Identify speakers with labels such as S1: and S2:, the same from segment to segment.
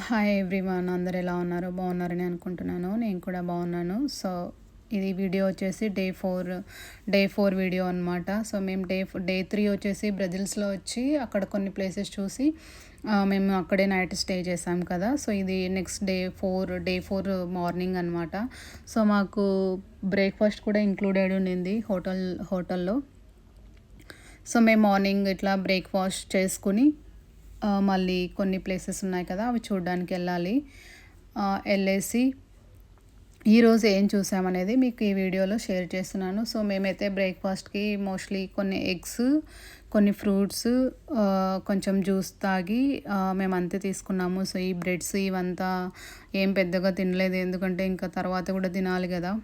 S1: Hi everyone, అందరు ఎలా ఉన్నారు? బాగున్నారని అనుకుంటున్నాను. నేను కూడా బాగున్నాను. సో ఇది వీడియో వచ్చేసి డే 4 వీడియో అనమాట. సో మేము డే 3 వచ్చేసి బ్రెజిల్స్లో వచ్చి అక్కడ కొన్ని ప్లేసెస్ చూసి మేము అక్కడే నైట్ స్టే చేసాం కదా. సో ఇది నెక్స్ట్ డే 4 మార్నింగ్ అనమాట. సో మాకు బ్రేక్ఫాస్ట్ కూడా ఇంక్లూడెడ్ ఉండింది హోటల్లో. సో మేము మార్నింగ్ ఇట్లా బ్రేక్ఫాస్ట్ చేసుకుని మళ్ళీ కొన్ని ప్లేసెస్ ఉన్నాయి కదా, అవి చూడడానికి వెళ్ళాలి. వెళ్ళేసి ఈరోజు ఏం చూసామనేది మీకు ఈ వీడియోలో షేర్ చేస్తున్నాను. సో మేమైతే బ్రేక్ఫాస్ట్కి మోస్ట్లీ కొన్ని ఎగ్స్, కొన్ని ఫ్రూట్స్, కొంచెం జ్యూస్ తాగి మేము అంతే తీసుకున్నాము. సో ఈ బ్రెడ్స్ ఇవంతా ఏం పెద్దగా తినలేదు, ఎందుకంటే ఇంకా తర్వాత కూడా తినాలి కదా.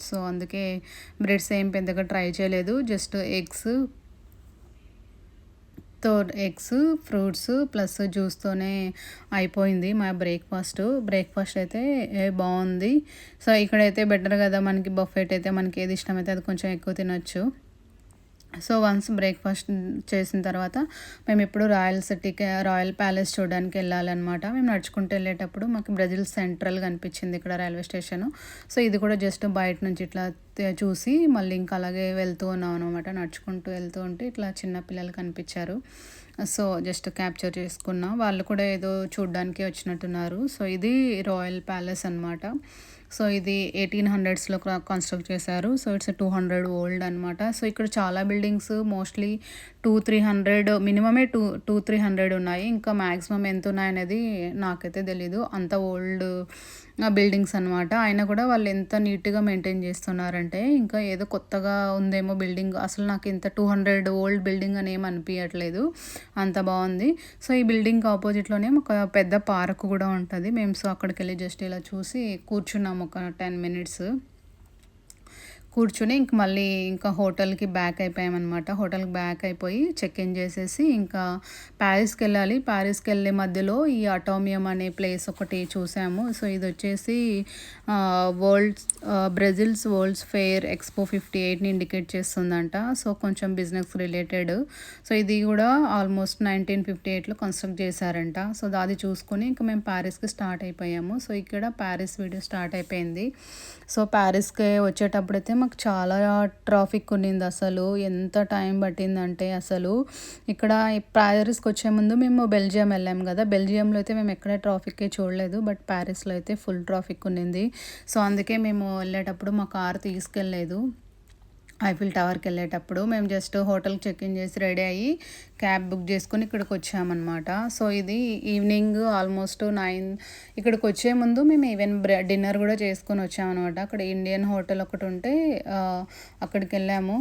S1: సో అందుకే బ్రెడ్స్ ఏం పెద్దగా ట్రై చేయలేదు. జస్ట్ ఎగ్స్, ఫ్రూట్స్ ప్లస్ జ్యూస్తోనే అయిపోయింది మా బ్రేక్ఫాస్ట్ అయితే బాగుంది. సో ఇక్కడైతే బెటర్ కదా, మనకి బఫెట్ అయితే మనకి ఏది ఇష్టమైతే అది కొంచెం ఎక్కువ తినొచ్చు. సో వన్స్ బ్రేక్ఫాస్ట్ చేసిన తర్వాత మేము ఇప్పుడు రాయల్ ప్యాలెస్ చూడడానికి వెళ్ళాలన్నమాట. మేము నడుచుకుంటూ వెళ్ళేటప్పుడు మాకు బ్రెజిల్ సెంట్రల్ కనిపించింది ఇక్కడ రైల్వే స్టేషను. సో ఇది కూడా జస్ట్ బయట నుంచి ఇట్లా చూసి మళ్ళీ ఇంకా అలాగే వెళ్తూ ఉన్నాం అనమాట. నడుచుకుంటూ వెళ్తూ ఉంటే ఇట్లా చిన్న పిల్లలు కనిపించారు. సో జస్ట్ క్యాప్చర్ చేసుకున్నా. వాళ్ళు కూడా ఏదో చూడడానికి వచ్చినట్టున్నారు. సో ఇది రాయల్ ప్యాలెస్ అనమాట. సో ఇది 1800స్లో కన్స్ట్రక్ట్ చేశారు. సో ఇట్స్ 200 ఓల్డ్ అనమాట. సో ఇక్కడ చాలా బిల్డింగ్స్ మోస్ట్లీ 200-300 మినిమమే 200-300 ఉన్నాయి. ఇంకా మ్యాక్సిమం ఎంత ఉన్నాయనేది నాకైతే తెలీదు. అంత ఓల్డ్ బిల్డింగ్స్ అనమాట. అయినా కూడా వాళ్ళు ఎంత నీట్గా మెయింటైన్ చేస్తున్నారంటే ఇంకా ఏదో కొత్తగా ఉందేమో బిల్డింగ్. అసలు నాకు ఇంత 200 ఓల్డ్ బిల్డింగ్ అని ఏం అనిపించట్లేదు, అంత బాగుంది. సో ఈ బిల్డింగ్ ఆపోజిట్లోనే ఒక పెద్ద పార్క్ కూడా ఉంటుంది. మేము అక్కడికి వెళ్ళి జస్ట్ ఇలా చూసి కూర్చున్నాము ఒక 10 మినిట్స్. కూర్చుని ఇంక మళ్ళీ ఇంకా హోటల్కి బ్యాక్ అయిపోయామన్నమాట. హోటల్కి బ్యాక్ అయిపోయి చెక్ ఇన్ చేసేసి ఇంకా ప్యారిస్కి వెళ్ళాలి. ప్యారిస్కి వెళ్ళే మధ్యలో ఈ అటోమియం అనే ప్లేస్ ఒకటి చూసాము. సో ఇది వచ్చేసి బ్రెజిల్స్ వరల్డ్స్ ఫెయిర్ ఎక్స్పో 58ని ఇండికేట్ చేస్తుందంట. సో కొంచెం బిజినెస్ రిలేటెడ్. సో ఇది కూడా ఆల్మోస్ట్ 1958లో కన్స్ట్రక్ట్ చేశారంట. సో అది చూసుకుని ఇంకా మేము ప్యారిస్కి స్టార్ట్ అయిపోయాము. సో ఇక్కడ ప్యారిస్ వీడియో స్టార్ట్ అయిపోయింది. సో ప్యారిస్కి వచ్చేటప్పుడైతే మాకు చాలా ట్రాఫిక్ ఉన్నింది. అసలు ఎంత టైం పట్టిందంటే అసలు ఇక్కడ ప్యారిస్కి వచ్చే ముందు మేము బెల్జియం వెళ్ళాము కదా. బెల్జియంలో అయితే మేము ఎక్కడ ట్రాఫిక్కే చూడలేదు, బట్ ప్యారిస్లో అయితే ఫుల్ ట్రాఫిక్ ఉన్నింది. సో అందుకే మేము వెళ్ళేటప్పుడు మా కార్ తీసుకెళ్ళలేదు. ఐఫిల్ టవర్కి వెళ్ళేటప్పుడు మేము జస్ట్ హోటల్కి చెక్ ఇన్ చేసి రెడీ అయ్యి క్యాబ్ బుక్ చేసుకుని ఇక్కడికి వచ్చామన్నమాట. సో ఇది ఈవినింగ్ ఆల్మోస్ట్ 9. ఇక్కడికి వచ్చే ముందు మేము ఈవెన్ డిన్నర్ కూడా చేసుకొని వచ్చామన్నమాట. అక్కడ ఇండియన్ హోటల్ ఒకటి ఉంటే అక్కడికి వెళ్ళాము.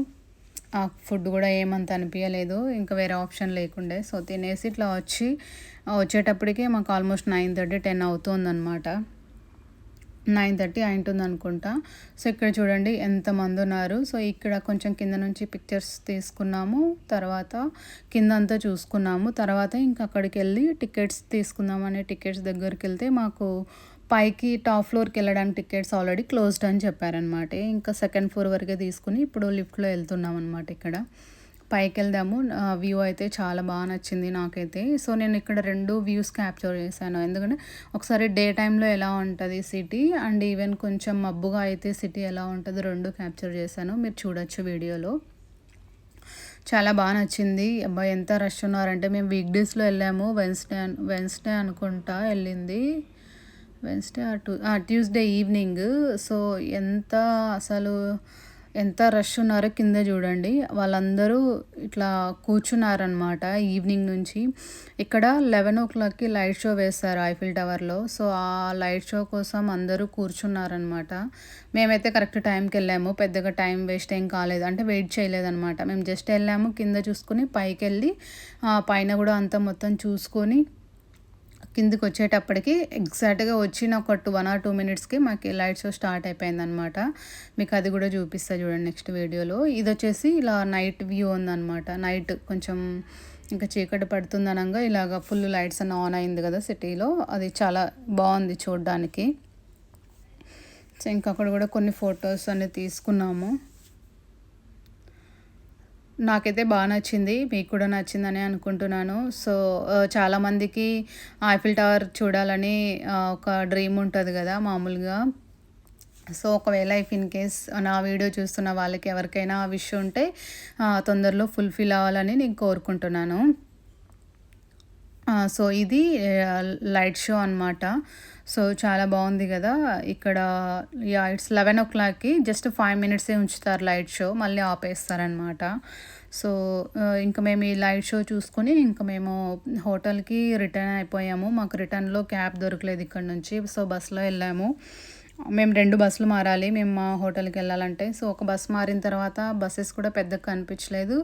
S1: ఆ ఫుడ్ కూడా ఏమంత అనిపించలేదు, ఇంకా వేరే ఆప్షన్ లేకుండే. సో తినేసి ఇట్లా వచ్చేటప్పటికే మాకు ఆల్మోస్ట్ 9:30-10 అవుతుందన్నమాట. 9:30 అయింటుంది అనుకుంటా. సో ఇక్కడ చూడండి ఎంతమంది ఉన్నారు. సో ఇక్కడ కొంచెం కింద నుంచి పిక్చర్స్ తీసుకున్నాము, తర్వాత కింద అంతా చూసుకున్నాము. తర్వాత ఇంకా అక్కడికి వెళ్ళి టికెట్స్ తీసుకుందామని టికెట్స్ దగ్గరికి వెళ్తే మాకు పైకి టాప్ ఫ్లోర్కి వెళ్ళడానికి టికెట్స్ ఆల్రెడీ క్లోజ్డ్ అని చెప్పారనమాట. ఇంకా సెకండ్ ఫ్లోర్ వరకే తీసుకుని ఇప్పుడు లిఫ్ట్లో వెళ్తున్నాం అనమాట. ఇక్కడ పైకి వెళ్దాము. వ్యూ అయితే చాలా బాగా నచ్చింది నాకైతే. సో నేను ఇక్కడ 2 వ్యూస్ క్యాప్చర్ చేశాను, ఎందుకంటే ఒకసారి డే టైంలో ఎలా ఉంటుంది సిటీ అండ్ ఈవెన్ కొంచెం మబ్బుగా అయితే సిటీ ఎలా ఉంటుంది 2 క్యాప్చర్ చేశాను. మీరు చూడొచ్చు వీడియోలో. చాలా బాగా నచ్చింది. అబ్బాయి ఎంత రష్ ఉన్నారంటే మేము వీక్ డేస్లో వెళ్ళాము. వెన్స్డే అనుకుంటా వెళ్ళింది, ట్యూస్డే ఈవినింగ్. సో ఎంత రష్ ఉన్నారో కింద చూడండి. వాళ్ళందరూ ఇట్లా కూర్చున్నారనమాట ఈవినింగ్ నుంచి. ఇక్కడ 11 లైట్ షో వేస్తారు ఐఫిల్ టవర్లో. సో ఆ లైట్ షో కోసం అందరూ కూర్చున్నారనమాట. మేమైతే కరెక్ట్ టైంకి వెళ్ళాము, పెద్దగా టైం వేస్ట్ ఏం కాలేదు, అంటే వెయిట్ చేయలేదన్నమాట. మేము జస్ట్ వెళ్ళాము, కింద చూసుకుని పైకి వెళ్ళి పైన కూడా అంతా మొత్తం చూసుకొని కిందికి వచ్చేటప్పటికి ఎగ్జాక్ట్గా వచ్చిన ఒక 1 or 2 మినిట్స్కి మాకు లైట్ షో స్టార్ట్ అయిపోయిందనమాట. మీకు అది కూడా చూపిస్తా చూడండి నెక్స్ట్ వీడియోలో. ఇది వచ్చేసి ఇలా నైట్ వ్యూ ఉందన్నమాట. నైట్ కొంచెం ఇంకా చీకటి పడుతుందనగా ఇలాగ ఫుల్ లైట్స్ అన్న ఆన్ అయింది కదా సిటీలో. అది చాలా బాగుంది చూడడానికి. సో ఇంకా అక్కడ కూడా కొన్ని ఫొటోస్ అన్నీ తీసుకున్నాము. నాకైతే బా నచ్చింది. మీకు కూడా నచ్చిందనే అనుకుంటున్నాను. సో, చాలామందికి ఐఫిల్ టవర్ చూడాలని ఒక డ్రీమ్ ఉంటది గదా! మామూలుగా. సో, ఒకవేళ ఇఫ్ ఇన్ కేస్ నా వీడియో చూస్తున్న వాళ్ళకి ఎవరికైనా ఆ విష్ ఉంటే తొందరలో ఫుల్‌ఫిల్ అవ్వాలని నేను కోరుకుంటున్నాను. సో, ఇది లైట్ షో అనమాట. సో, చాలా బావుంది గదా! ఇక్కడ ఇట్స్ 11:00కి జస్ట్ 5 మినిట్సే ఉంచుతారు లైట్ షో. మళ్ళీ ఆపేస్తారనమాట. సో, ఇంక మేము ఈ లైట్ షో చూసుకొని ఇంక మేము హోటల్‌కి రిటర్న్ అయిపోయాము. మాకు రిటర్న్‌లో క్యాబ్ దొరకలేదు ఇక్కడి నుంచి. సో, బస్‌లో వెళ్ళాము. మేము 2 బస్సులు మారాలి మేము మా హోటల్‌కెళ్ళాలంటే. సో, ఒక బస్ మారిన తర్వాత బసెస్ కూడా పెద్దగా కనిపించలేదు.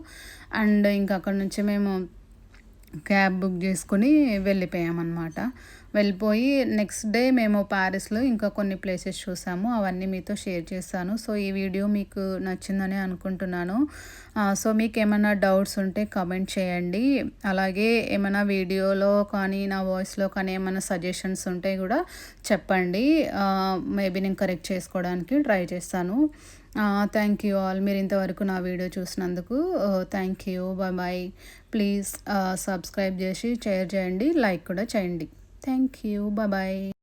S1: అండ్ ఇంక అక్కడి నుంచి మేము క్యాబ్ బుక్ చేసుకొని వెళ్ళిపోయామన్నమాట. వెళ్ళిపోయి నెక్స్ట్ డే మేము ప్యారిస్‌లో ఇంకా కొన్ని ప్లేసెస్ చూసాము. అవన్నీ మీతో షేర్ చేశాను. సో, ఈ వీడియో మీకు నచ్చిందని అనుకుంటున్నాను. సో, మీకేమన్నా డౌట్స్ ఉంటే కామెంట్ చేయండి. అలాగే ఏమైనా వీడియోలో కానీ, నా వాయిస్‌లో కానీ ఏమైనా సజెషన్స్ ఉంటే కూడా చెప్పండి. మేబీ నేను కరెక్ట్ చేసుకోవడానికి ట్రై చేస్తాను. Thank you all. మీరు ఇంతవరకు నా వీడియో చూసినందుకు thank you. Bye. Please subscribe చేసి షేర్ చేయండి. లైక్ కూడా చేయండి. Thank you. బాయ్.